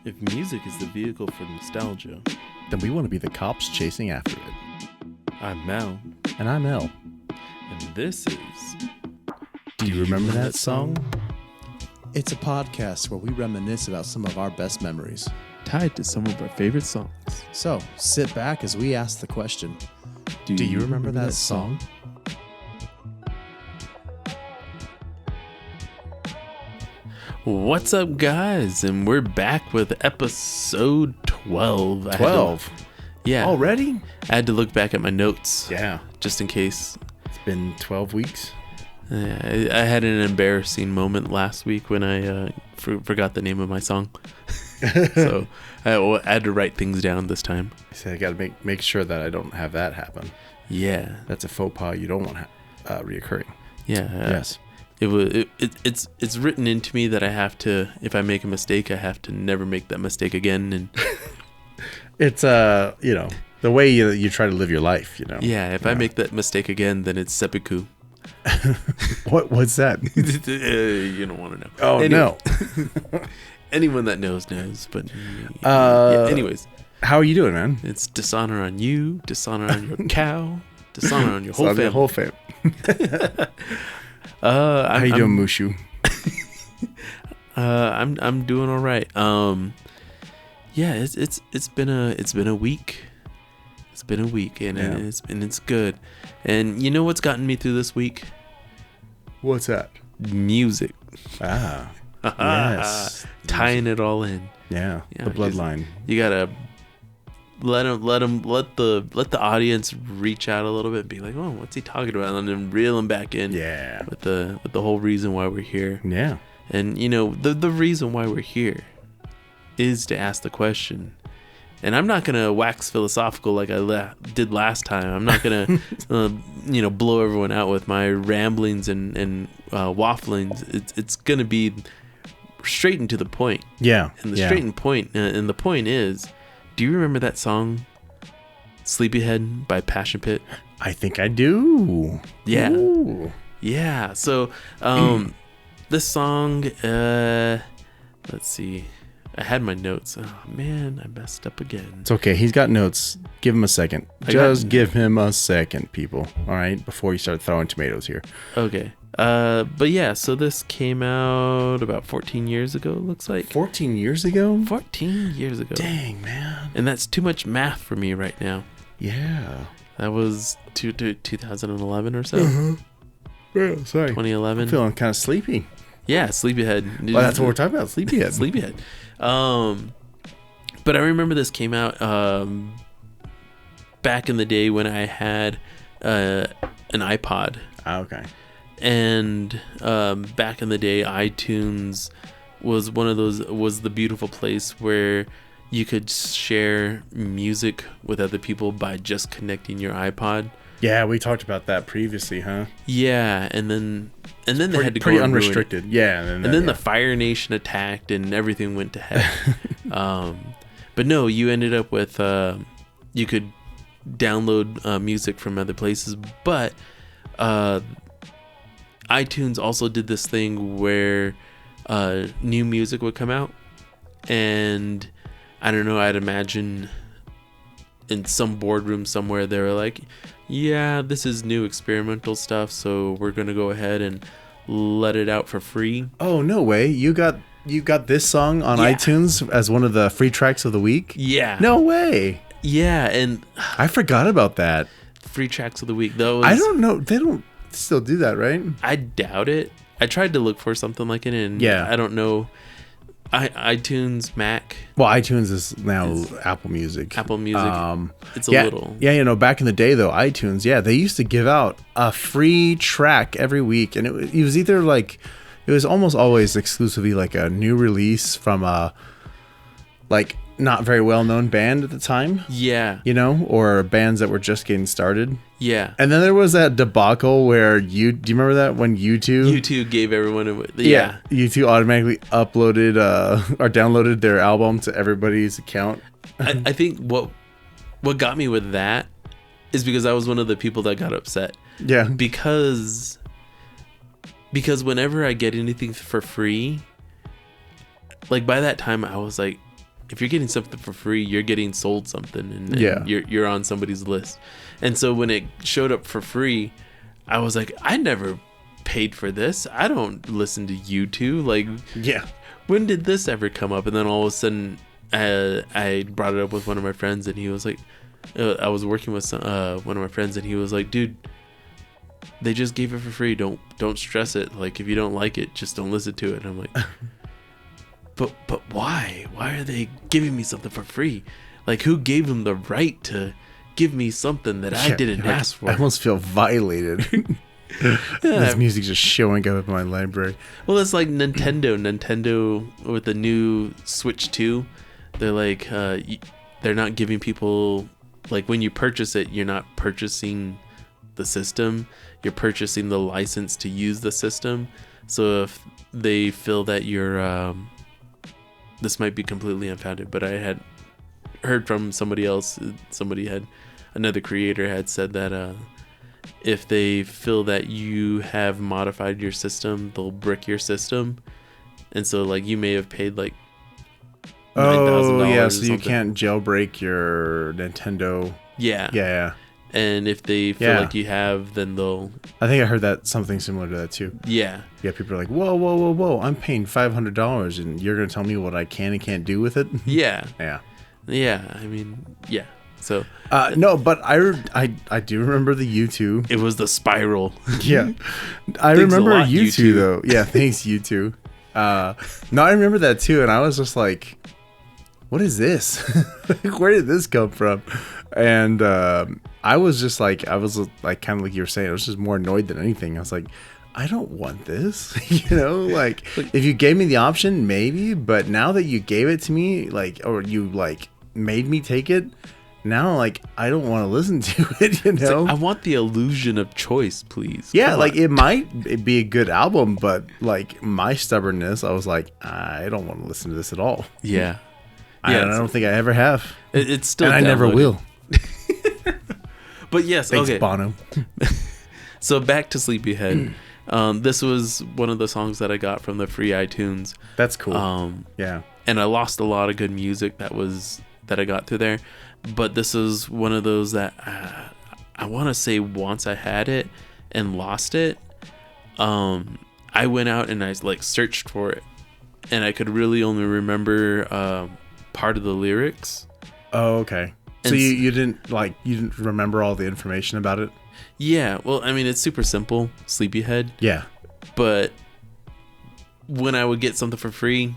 If music is the vehicle for nostalgia, then we want to be the cops chasing after it. I'm Mel, And I'm El. and this is... Do you remember that song? It's a podcast where we reminisce about some of our best memories. Tied to some of our favorite songs. So sit back as we ask the question, Do you remember that song? What's up, guys? And we're back with episode 12. 12? Yeah. Already? I had to look back at my notes. Yeah. Just in case. It's been 12 weeks. I had an embarrassing moment last week when I forgot the name of my song. So I had to write things down this time. So I got to make sure that I don't have that happen. Yeah. That's a faux pas you don't want reoccurring. Yeah. Yes. It's written into me that I have to, if I make a mistake, I have to never make that mistake again. And it's the way you try to live your life, yeah, if I make that mistake again, then it's seppuku. What's that? You don't want to know. Oh, anyway, no. Anyone that knows. But yeah, anyways, how are you doing, man? it's dishonor on you, dishonor on your cow, dishonor on your whole family. Whole family. How you doing, Mushu? I'm doing all right. Yeah, it's been a week. It's been a week, and it's good. And you know what's gotten me through this week? What's that? Music. Ah, yes. Tying it all in. Yeah, Yeah, the bloodline. You gotta let the audience reach out a little bit and be like, oh, what's he talking about? And then reel him back in. Yeah. With the whole reason why we're here. Yeah. And the reason why we're here is to ask the question. And I'm not gonna wax philosophical like I did last time. I'm not gonna blow everyone out with my ramblings and wafflings. It's gonna be straight and to the point. Yeah. And the point is, do you remember that song Sleepyhead by Passion Pit? I think I do. Yeah. Ooh. Yeah. So this song, let's see. I had my notes. Oh man, I messed up again. It's okay. He's got notes. Give him a second. Give him a second, people. All right, before you start throwing tomatoes here. Okay. But yeah, so this came out about 14 years ago, it looks like. 14 years ago? 14 years ago. Dang, man. And that's too much math for me right now. Yeah. That was 2011 or so. Yeah, sorry. 2011. I'm feeling kind of sleepy. Yeah, Sleepyhead. Well, that's what we're talking about. Sleepyhead. Sleepyhead. But I remember this came out back in the day when I had an iPod. Okay. And back in the day, iTunes was was the beautiful place where you could share music with other people by just connecting your iPod. Yeah, we talked about that previously, huh? Yeah, and then they had to go pretty and unrestricted. Yeah, and then the Fire Nation attacked and everything went to heck. But no, you ended up with you could download music from other places, but iTunes also did this thing where new music would come out, and I don't know, I'd imagine in some boardroom somewhere they were like, yeah, this is new experimental stuff, so we're gonna go ahead and let it out for free. Oh, no way. You got this song on iTunes as one of the free tracks of the week? Yeah. No way. Yeah, and I forgot about that. free tracks of the week. Those I don't know. They don't still do that, right? I doubt it. I tried to look for something like it, and I don't know. iTunes, Mac. Well, iTunes is now Apple Music. Apple Music. It's a little. Yeah, back in the day though, iTunes, they used to give out a free track every week, and it was either like, it was almost always exclusively like a new release from a like not very well known band at the time. Yeah. Or bands that were just getting started. Yeah. And then there was that debacle where do you remember that when U2 gave everyone U2 automatically uploaded or downloaded their album to everybody's account. I think what got me with that is because I was one of the people that got upset. Yeah. Because whenever I get anything for free, like by that time I was like if you're getting something for free, you're getting sold something, and Yeah. you're on somebody's list. And so when it showed up for free, I was like, I never paid for this. I don't listen to YouTube. Like, Yeah. when did this ever come up? And then all of a sudden, I brought it up with one of my friends, and he was like, I was working with one of my friends, and he was like, dude, they just gave it for free. Don't stress it. Like, if you don't like it, just don't listen to it. And I'm like, but why? Why are they giving me something for free? Like, who gave them the right to give me something that I didn't ask for? I almost feel violated. This music just showing up in my library. Well, it's like Nintendo with the new Switch 2. They're like, they're not giving people, like, when you purchase it, you're not purchasing the system. You're purchasing the license to use the system. So if they feel that you're, this might be completely unfounded, but I had heard from somebody else, another creator had said that, if they feel that you have modified your system, they'll brick your system. And so, like, you may have paid like $9,000. Oh, yeah, or so you something. can't jailbreak your Nintendo. Yeah. Yeah. And if they feel Yeah. like you have, then they'll. I think I heard that something similar to that too. Yeah. Yeah, people are like, whoa, I'm paying $500 and you're going to tell me what I can and can't do with it? Yeah. Yeah. Yeah. I mean, yeah. So No, but I do remember the U2. it was the spiral. Yeah. I Thanks a remember lot, U2 U2. though. Yeah, thanks U2. No, I remember that too, and I was just like, what is this? Where did this come from? And I was just like, kind of like you were saying, I was just more annoyed than anything. I was like, I don't want this. Like, if you gave me the option, maybe, but now that you gave it to me, like, or you like made me take it, now, like, I don't want to listen to it, It's like, I want the illusion of choice, please. Yeah, Come like, on. it might be a good album, but, like, my stubbornness, I was like, I don't want to listen to this at all. Yeah. I Yeah, don't think I ever have. It's still. And I never downloaded. will. But yes, Thanks, okay. Bono. So back to Sleepyhead. This was one of the songs that I got from the free iTunes. That's cool. Yeah. And I lost a lot of good music that I got through there. But this is one of those that I want to say once I had it and lost it. I went out and I like searched for it, and I could really only remember part of the lyrics. Oh, okay. So And you didn't remember all the information about it? Yeah, well, I mean, it's super simple, Sleepyhead. Yeah. But when I would get something for free,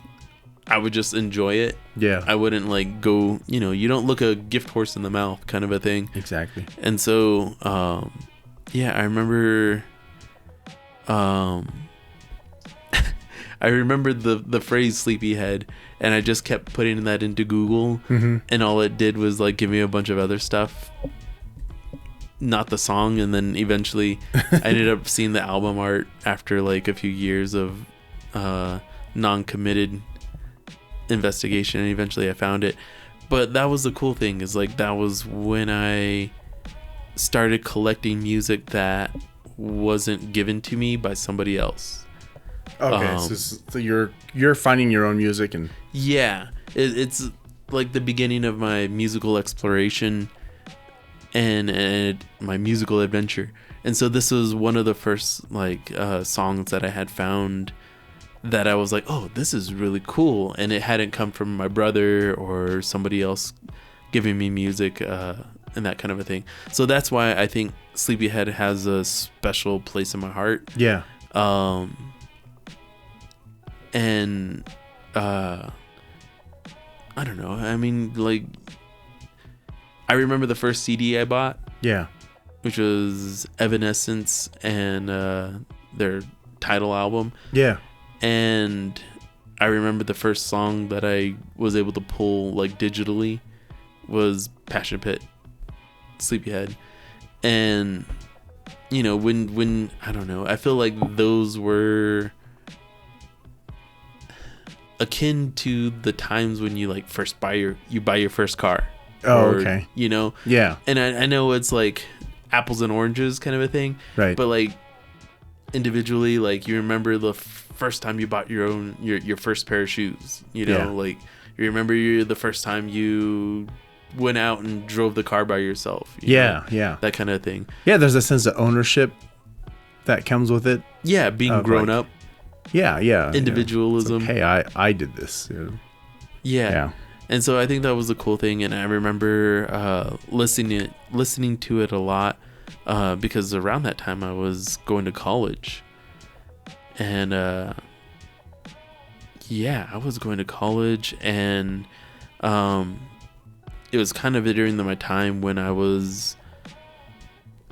I would just enjoy it. Yeah. I wouldn't like go, you don't look a gift horse in the mouth kind of a thing. Exactly. And so, yeah, I remember, I remember the phrase Sleepyhead, and I just kept putting that into Google, and all it did was like give me a bunch of other stuff, not the song. And then eventually I ended up seeing the album art after like a few years of non-committed investigation, and eventually I found it. But that was the cool thing, is like that was when I started collecting music that wasn't given to me by somebody else. Okay, so you're finding your own music, and Yeah, it's like the beginning of my musical exploration and my musical adventure. And so this was one of the first like songs that I had found that I was like, oh, this is really cool. And it hadn't come from my brother or somebody else giving me music and that kind of a thing. So that's why I think Sleepyhead has a special place in my heart. yeah. And I don't know. I mean, like, I remember the first CD I bought, Yeah. which was Evanescence and their title album. Yeah. And I remember the first song that I was able to pull like digitally was Passion Pit, Sleepyhead. And when I don't know, I feel like those were akin to the times when you like first buy your first car. Oh, okay. Yeah. And I know it's like apples and oranges kind of a thing, Right. but like individually, like you remember the first time you bought your first pair of shoes, Yeah. like You remember the first time you went out and drove the car by yourself. Yeah, yeah. That kind of thing. Yeah, there's a sense of ownership that comes with it. Yeah, being grown like, up. Yeah, yeah. Individualism. It's like, hey, I did this. Yeah. And so I think that was a cool thing, and I remember listening to it a lot because around that time I was going to college. And I was going to college, and it was kind of during my time when I was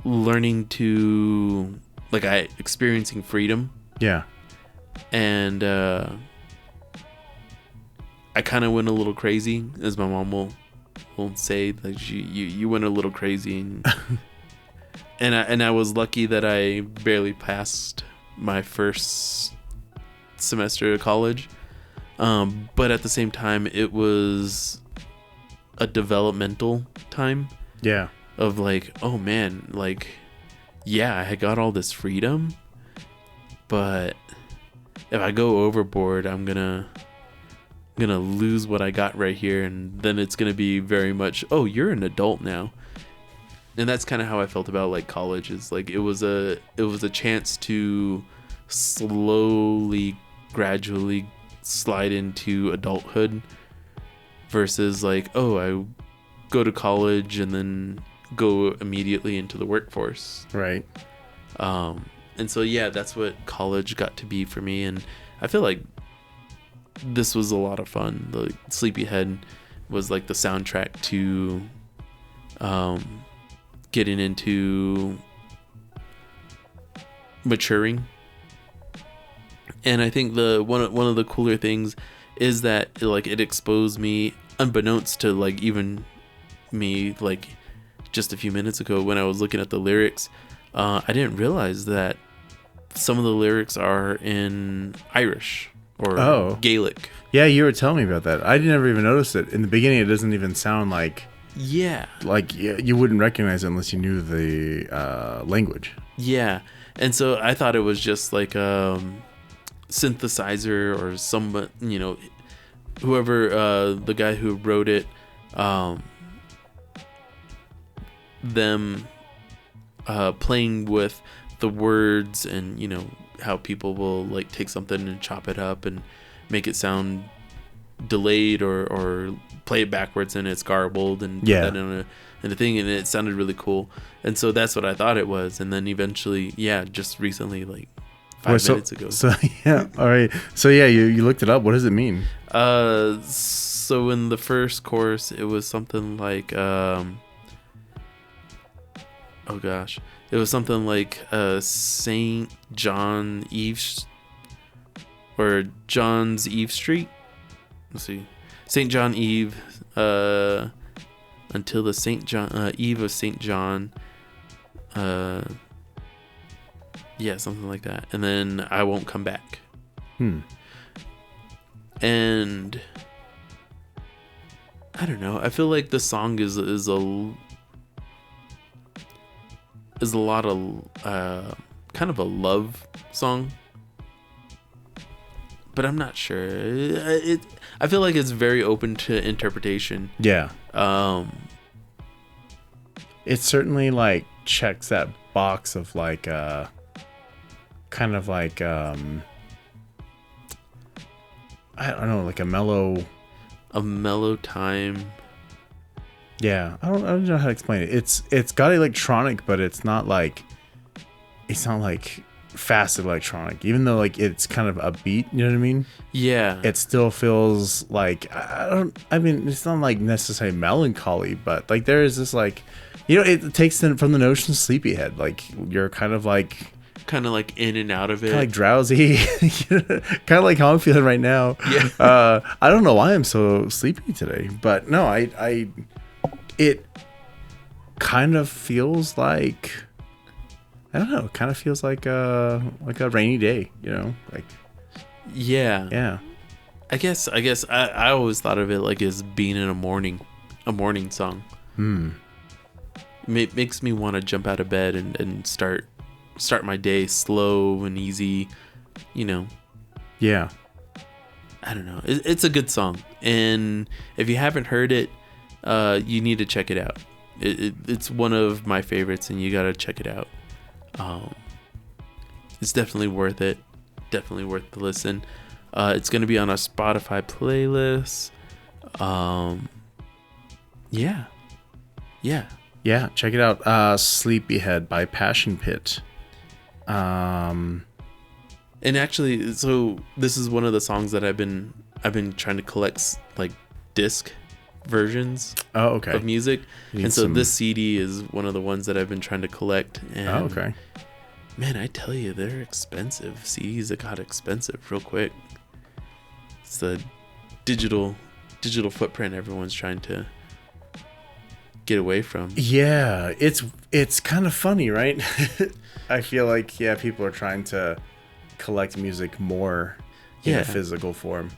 learning to experiencing freedom. Yeah. And I kind of went a little crazy, as my mom will say, like you went a little crazy, and I was lucky that I barely passed my first semester of college. But at the same time, it was a developmental time. Yeah. Of like, oh man, like, yeah, I got all this freedom, but if I go overboard, I'm gonna lose what I got right here, and then it's gonna be very much, oh, you're an adult now. And that's kind of how I felt about like college. Is like it was a chance to slowly, gradually slide into adulthood versus like, oh, I go to college and then go immediately into the workforce. Right. And so yeah, that's what college got to be for me, and I feel like this was a lot of fun. The Sleepyhead was like the soundtrack to getting into maturing. And I think the one of the cooler things is that like it exposed me, unbeknownst to like even me, like just a few minutes ago when I was looking at the lyrics, I didn't realize that some of the lyrics are in Irish or Gaelic. Yeah, you were telling me about that. I never even noticed it. In the beginning, it doesn't even sound like... Yeah. Like, you wouldn't recognize it unless you knew the language. Yeah. And so I thought it was just like synthesizer or some, whoever, the guy who wrote it, them playing with the words and how people will like take something and chop it up and make it sound delayed or play it backwards and it's garbled and put that in a thing, and it sounded really cool. And so that's what I thought it was. And then eventually, just recently, like 5 minutes ago. So yeah, all right. So yeah, you looked it up. What does it mean? So in the first chorus, it was something like oh gosh, it was something like Saint John Eve or John's Eve Street. Let's see, Saint John Eve until the Saint John Eve of Saint John. Yeah, something like that. And then I won't come back. And I don't know. I feel like the song is a lot of kind of a love song, but I'm not sure. I feel like it's very open to interpretation. Yeah. It certainly like checks that box of like kind of like I don't know, like a mellow time. Yeah, I don't know how to explain it. It's got electronic, but it's not like fast electronic. Even though like it's kind of upbeat, you know what I mean? Yeah. It still feels like I mean, it's not like necessarily melancholy, but like there is this like, it takes from the notion of Sleepyhead. Like you're kind of like in and out of it, kind of like drowsy, kind of like how I'm feeling right now. Yeah. I don't know why I'm so sleepy today, but no, it kind of feels like, I don't know, it kind of feels like a rainy day, like. Yeah. I guess I always thought of it like as being in a morning song. It makes me want to jump out of bed and start my day slow and easy, Yeah. I don't know. It's a good song, and if you haven't heard it, you need to check it out. It's one of my favorites, and you gotta check it out. It's definitely worth it. Definitely worth the listen. It's gonna be on a Spotify playlist. Yeah. Check it out. Sleepyhead by Passion Pit. And actually, so this is one of the songs that I've been trying to collect, like, disc versions of music. And so this CD is one of the ones that I've been trying to collect. And man, I tell you, they're expensive. CDs that got expensive real quick. It's the digital footprint everyone's trying to get away from. Yeah, it's kind of funny, right? I feel like people are trying to collect music more in a physical form.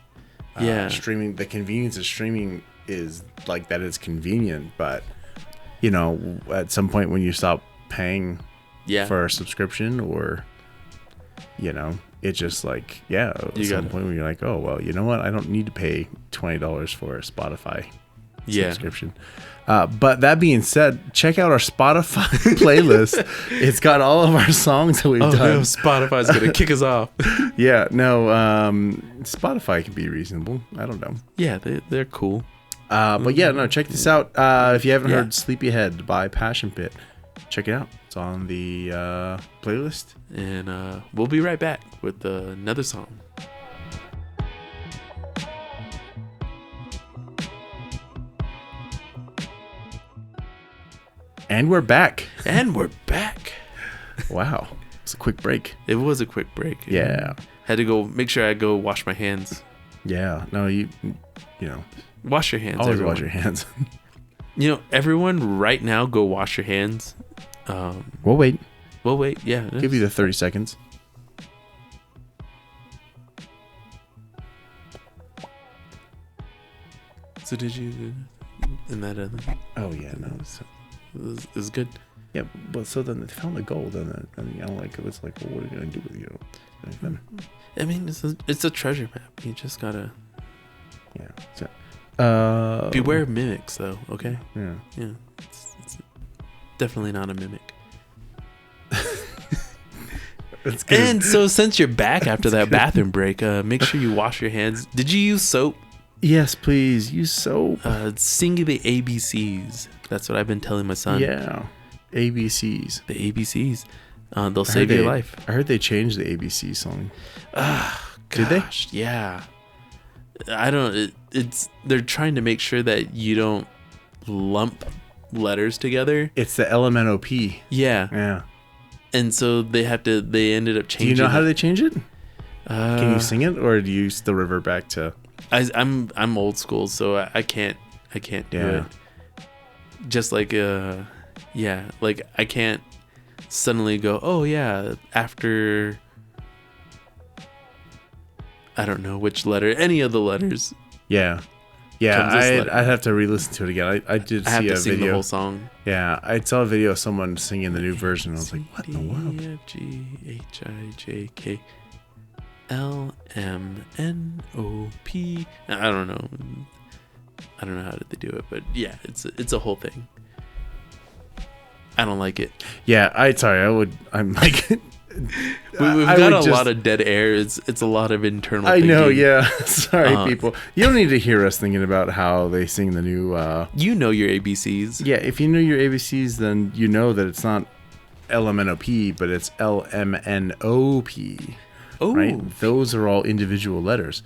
Streaming, the convenience of streaming is like that. It's convenient, but at some point when you stop paying for a subscription, or it's just like some point when you're like, oh well, you know what, I don't need to pay $20 for a Spotify subscription. But that being said, check out our Spotify playlist. It's got all of our songs that we've done. No, Spotify's gonna kick us off. Spotify can be reasonable. I don't know. Yeah, they're cool. But check this out. If you haven't heard Sleepyhead by Passion Pit, check it out. It's on the playlist. And we'll be right back with another song. And we're back. Wow. It's a quick break. It was a quick break. Yeah. Had to go make sure I go wash my hands. Yeah. No, you wash your hands. Always everyone. wash your hands. Everyone right now go wash your hands. We'll wait. Yeah. Give you the 30 seconds. So did you in that other? Oh yeah, no. It was good. Yeah, but so then they found the gold, and it was like, well, what are you gonna do with I mean, it's a treasure map. You just gotta. Yeah. So, beware of mimics, though. Okay. Yeah. Yeah. It's definitely not a mimic. And so, since you're back after that bathroom break, make sure you wash your hands. Did you use soap? Yes, please use soap. Sing the ABCs. That's what I've been telling my son. Yeah. ABCs. The ABCs. They'll save your life. I heard they changed the ABC song. Did they? Yeah. I don't. They're trying to make sure that you don't lump letters together. It's the LMNOP. Yeah. Yeah. And so they ended up changing. Do you know how they change it? Can you sing it, or do you still revert back to? I'm old school, so I can't do it. Just like like I can't suddenly go, oh yeah, after I don't know which letter, any of the letters. Yeah, I'd have to re-listen to it again. I did see a sing video. The whole song. Yeah, I saw a video of someone singing the new version. I was like, what in the world? D, F, G, H, I, J, K, L, M, N, O, P. I don't know how they do it, but yeah, it's a whole thing. I don't like it. Yeah, I'm like, we've got a lot of dead air. It's a lot of internal. I know. thinking. Yeah, sorry, people. You don't need to hear us thinking about how they sing the new. You know your ABCs. Yeah, if you know your ABCs, then you know that it's not LMNOP, but it's LMNOP. Oh, right. Those are all individual letters.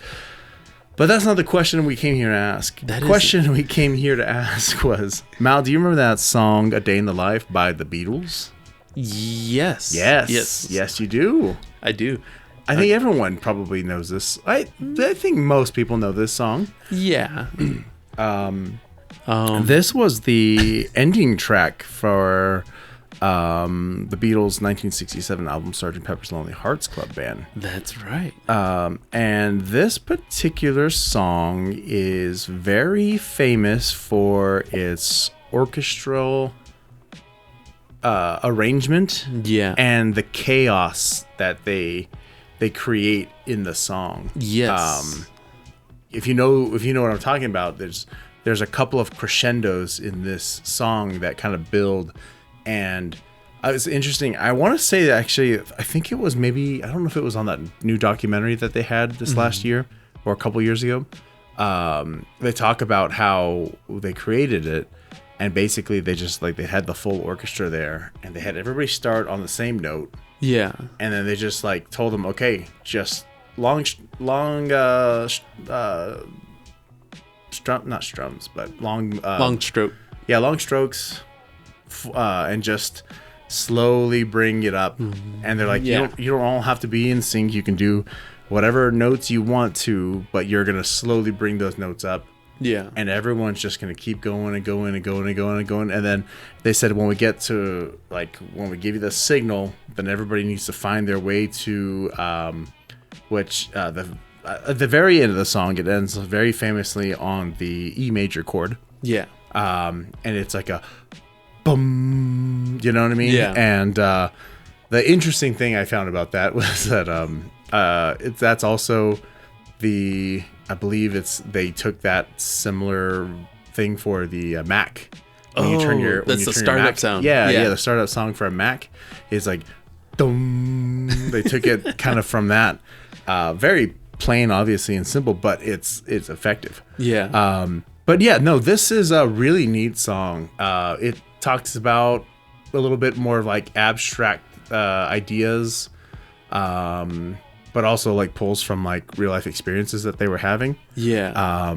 But that's not the question we came here to ask. The question we came here to ask was, Mal, do you remember that song "A Day in the Life" by the Beatles? Yes. Yes, you do. I do. I think everyone probably knows this. I think most people know this song. Yeah. This was the ending track for the Beatles' 1967 album "Sgt. Pepper's Lonely Hearts Club Band." That's right. And this particular song is very famous for its orchestral arrangement, and the chaos that they create in the song. Yes. if you know what I'm talking about, there's a couple of crescendos in this song that kind of build, and it's interesting. I want to say that actually, I think it was maybe, I don't know if it was on that new documentary that they had this last year or a couple years ago. They talk about how they created it, and basically they just like, they had the full orchestra there, and they had everybody start on the same note. Yeah. And then they just like told them, okay, just not strums, but long stroke. Yeah, long strokes, and just slowly bring it up. And they're like, you don't all have to be in sync. You can do whatever notes you want to, but you're gonna slowly bring those notes up. Yeah. And everyone's just gonna keep going and going and going and going and going. And then they said, when we get to like, when we give you the signal, then everybody needs to find their way to which at the very end of the song, it ends very famously on the E major chord. Yeah. And it's like a boom, you know what I mean? Yeah. And the interesting thing I found about that was that that's also I believe they took that similar thing for the Mac. That's the startup sound. Yeah, the startup song for a Mac is like, dum. They took it kind of from that. Very plain, obviously, and simple, but it's effective. Yeah. But yeah, no, this is a really neat song. It talks about a little bit more of like abstract ideas, but also like pulls from like real life experiences that they were having. Yeah.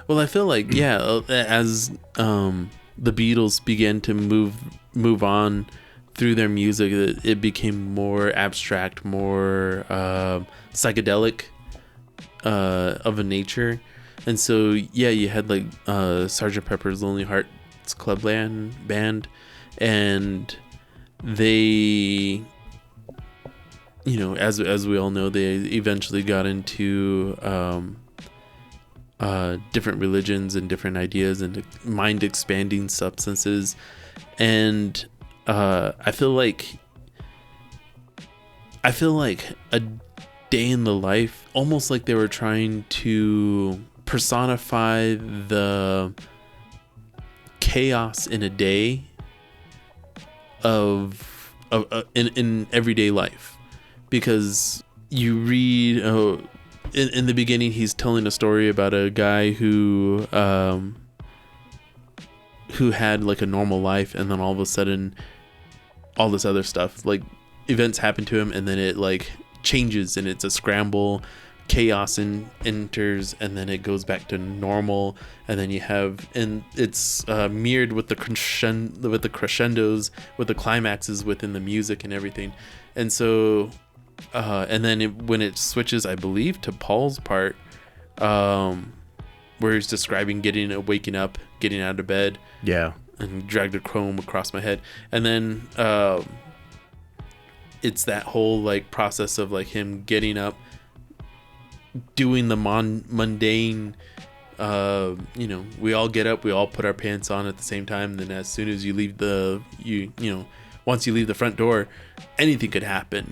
Well, I feel like, as the Beatles began to move on through their music, it became more abstract, more psychedelic of a nature. And so, you had like Sgt. Pepper's Lonely Hearts Club Band, and they, as we all know, they eventually got into different religions and different ideas and mind expanding substances. And I feel like a day in the life, almost like they were trying to personify the chaos in a day of in everyday life. Because you read in the beginning, he's telling a story about a guy who had like a normal life, and then all of a sudden all this other stuff, like events happen to him, and then it like changes, and it's a scramble, chaos enters, and then it goes back to normal. And then and it's mirrored with the crescendos, with the climaxes within the music and everything. And so and then when it switches, I believe, to Paul's part, where he's describing waking up, getting out of bed, and dragged a comb across my head, and then it's that whole like process of like him getting up, doing the mundane. We all get up, we all put our pants on at the same time. Then as soon as you leave once you leave the front door, anything could happen.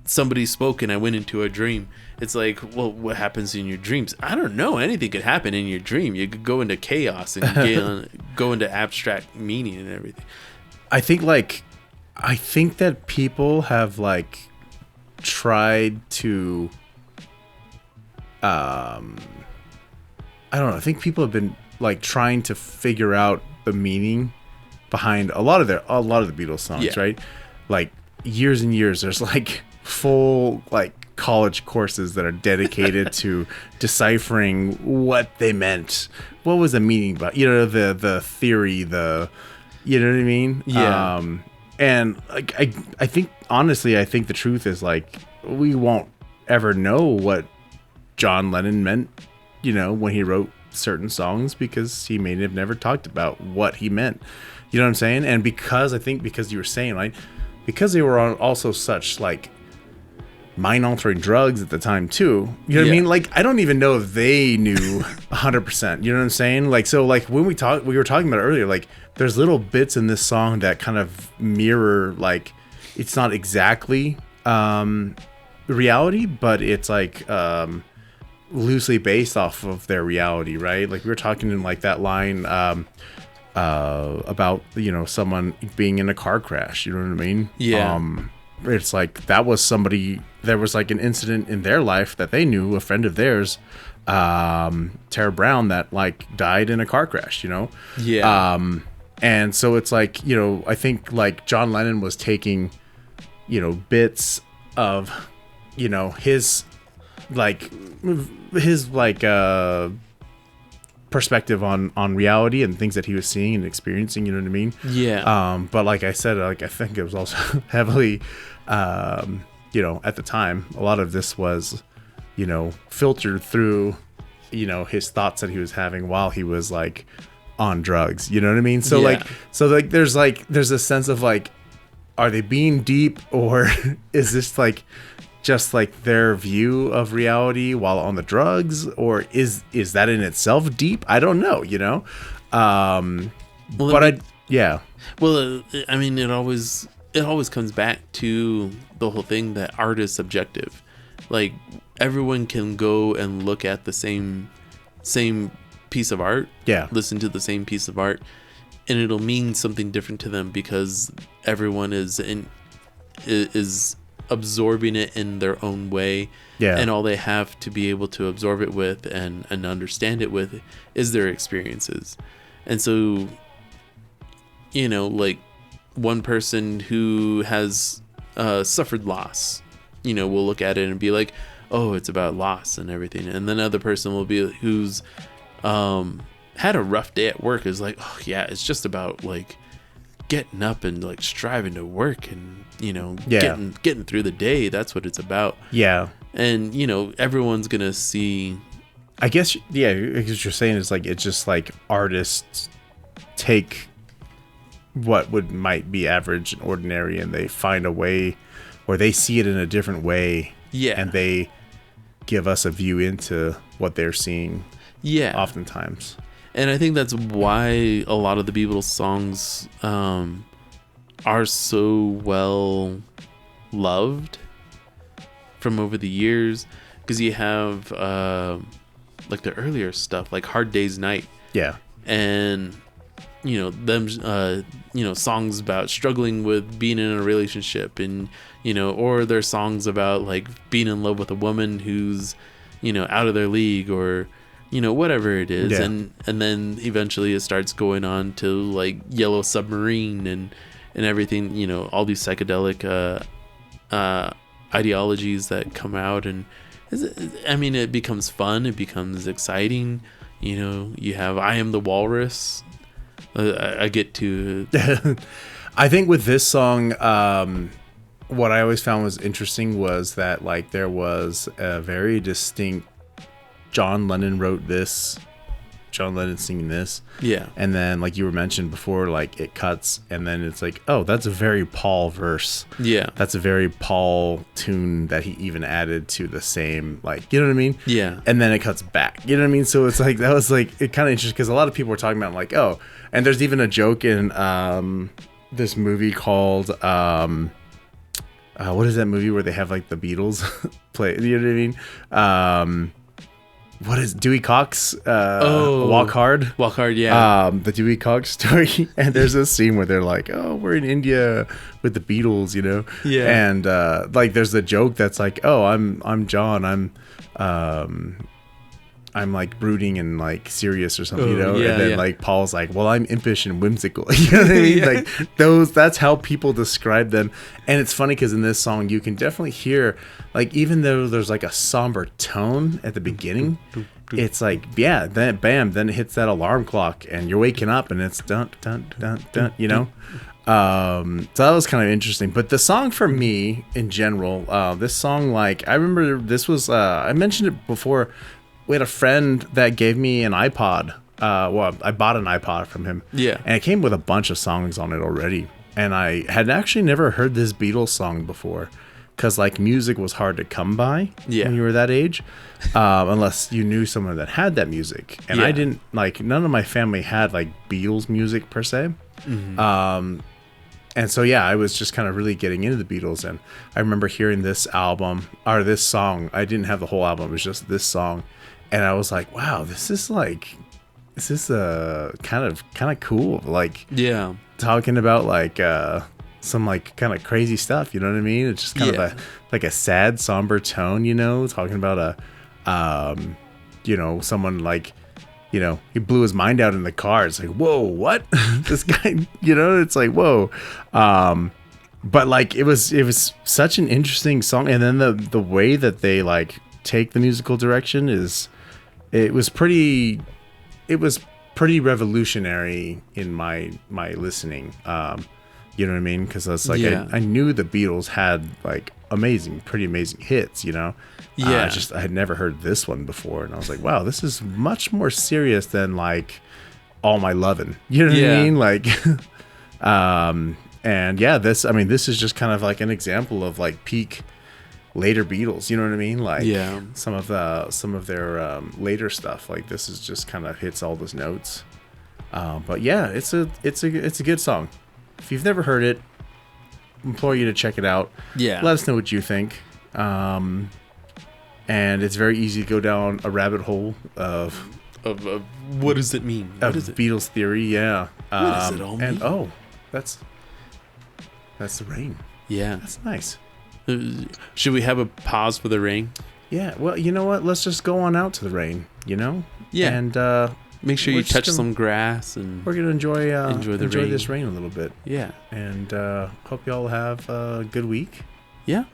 Somebody spoke and I went into a dream. It's like, well, what happens in your dreams? I don't know. Anything could happen in your dream. You could go into chaos and go into abstract meaning and everything. I think that people have like tried to I don't know. I think people have been like trying to figure out the meaning behind a lot of the Beatles songs, right? Like years and years, there's like full like college courses that are dedicated to deciphering what they meant. What was the meaning, but the theory, you know what I mean? Yeah. And like I think honestly, I think the truth is like we won't ever know what John Lennon meant, when he wrote certain songs, because he may have never talked about what he meant. You know what I'm saying? And because you were saying, like, because they were on also such like mind altering drugs at the time too. You know what I mean? Like, I don't even know if they knew 100%. You know what I'm saying? Like, so like when we were talking about it earlier, like there's little bits in this song that kind of mirror, like, it's not exactly reality, but it's like loosely based off of their reality, right? Like we were talking in like that line about someone being in a car crash. You know what I mean? Yeah. It's like that was somebody. There was like an incident in their life that they knew, a friend of theirs, Tara Brown, that like died in a car crash. Yeah. And so it's like, I think like John Lennon was taking, bits of, his perspective on reality and things that he was seeing and experiencing. You know what I mean? Yeah. But like I said, like I think it was also heavily, at the time, a lot of this was, filtered through, his thoughts that he was having while he was like on drugs. You know what I mean? So Yeah. there's a sense of like, are they being deep, or is this like just like their view of reality while on the drugs, or is that in itself deep? I don't know, yeah. Well, I mean, it always comes back to the whole thing that art is subjective. Like everyone can go and look at the same piece of art, Yeah. listen to the same piece of art, and it'll mean something different to them because everyone is absorbing it in their own way. Yeah. And all they have to be able to absorb it with and understand it with is their experiences. And so, like one person who has suffered loss, will look at it and be like, oh, it's about loss and everything. And then another person will be who's had a rough day at work is like, oh yeah, it's just about like getting up and like striving to work and getting through the day. That's what it's about. Yeah. And everyone's gonna see, I guess, yeah, what you're saying is like, it's just like artists take what might be average and ordinary, and they find a way, or they see it in a different way. Yeah. And they give us a view into what they're seeing. Yeah. Oftentimes. And I think that's why a lot of the Beatles songs are so well loved from over the years, because you have like the earlier stuff like Hard Day's Night. Yeah. And them songs about struggling with being in a relationship, and or their songs about like being in love with a woman who's out of their league, or whatever it is. Yeah. And then eventually it starts going on to like Yellow Submarine and everything, all these psychedelic ideologies that come out. And it becomes fun, it becomes exciting. You have I Am the Walrus. I get to I think with this song, what I always found was interesting was that like there was a very distinct John Lennon wrote this, John Lennon singing this. Yeah. And then like you were mentioned before, like it cuts and then it's like, oh, that's a very Paul verse. Yeah. That's a very Paul tune that he even added to the same, like, you know what I mean? Yeah. And then it cuts back. You know what I mean? So it's like, that was like, it kind of interesting because a lot of people were talking about like, oh, and there's even a joke in this movie called, what is that movie where they have like the Beatles play? You know what I mean? What is Dewey Cox? Walk Hard. Walk Hard, yeah. The Dewey Cox story. And there's a scene where they're like, oh, we're in India with the Beatles, Yeah. And like there's a joke that's like, oh, I'm John. I'm like brooding and like serious or something, Yeah, and then yeah. like Paul's like, well, I'm impish and whimsical. You know what I mean? Yeah. Like that's how people describe them. And it's funny because in this song you can definitely hear, like, even though there's like a somber tone at the beginning, it's like, yeah, then bam, then it hits that alarm clock and you're waking up and it's dun dun dun dun, so that was kind of interesting. But the song for me in general, this song, like, I remember this was I mentioned it before. We had a friend that gave me an iPod. Well, I bought an iPod from him. Yeah. And it came with a bunch of songs on it already. And I had actually never heard this Beatles song before. Because, like, music was hard to come by when you were that age. Unless you knew someone that had that music. And I didn't, like, none of my family had, like, Beatles music per se. Mm-hmm. And so yeah, I was just kind of really getting into the Beatles, and I remember hearing this album or this song. I didn't have the whole album; it was just this song, and I was like, "Wow, this is kind of cool." Like Yeah. talking about like some like kind of crazy stuff. You know what I mean? It's just kind of a sad, somber tone. You know, talking about someone like. He blew his mind out in the car. It's like, whoa, what? This guy, it's like, whoa. But like, it was such an interesting song. And then the way that they like take the musical direction it was pretty revolutionary in my listening. You know what I mean? Because I was like, I knew the Beatles had like pretty amazing hits, Yeah. I had never heard this one before, and I was like, wow, this is much more serious than like All My Lovin'. You know what I mean? Like, and yeah, this is just kind of like an example of like peak later Beatles. You know what I mean? Like, some of their later stuff. Like, this is just kind of hits all those notes. But yeah, it's a good song. If you've never heard it, implore you to check it out. Yeah. Let us know what you think. And it's very easy to go down a rabbit hole of what does it mean? What is it? Beatles theory, yeah. What does it all mean? And that's the rain. Yeah. That's nice. Should we have a pause for the rain? Yeah. Well, you know what? Let's just go on out to the rain, Yeah. And make sure you touch some grass, and we're gonna enjoy rain. this rain a little bit. Yeah. And hope you all have a good week. Yeah.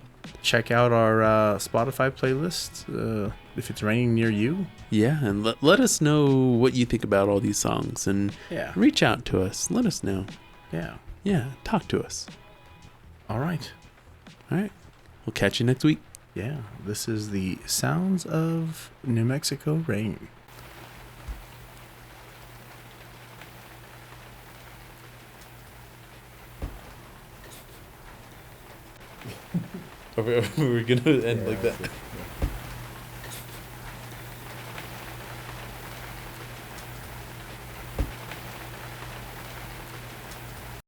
Check out our Spotify playlist if it's raining near you. Yeah, and let us know what you think about all these songs, and reach out to us. Let us know. Yeah, talk to us. All right. We'll catch you next week. Yeah, this is the sounds of New Mexico rain. We're gonna end like that.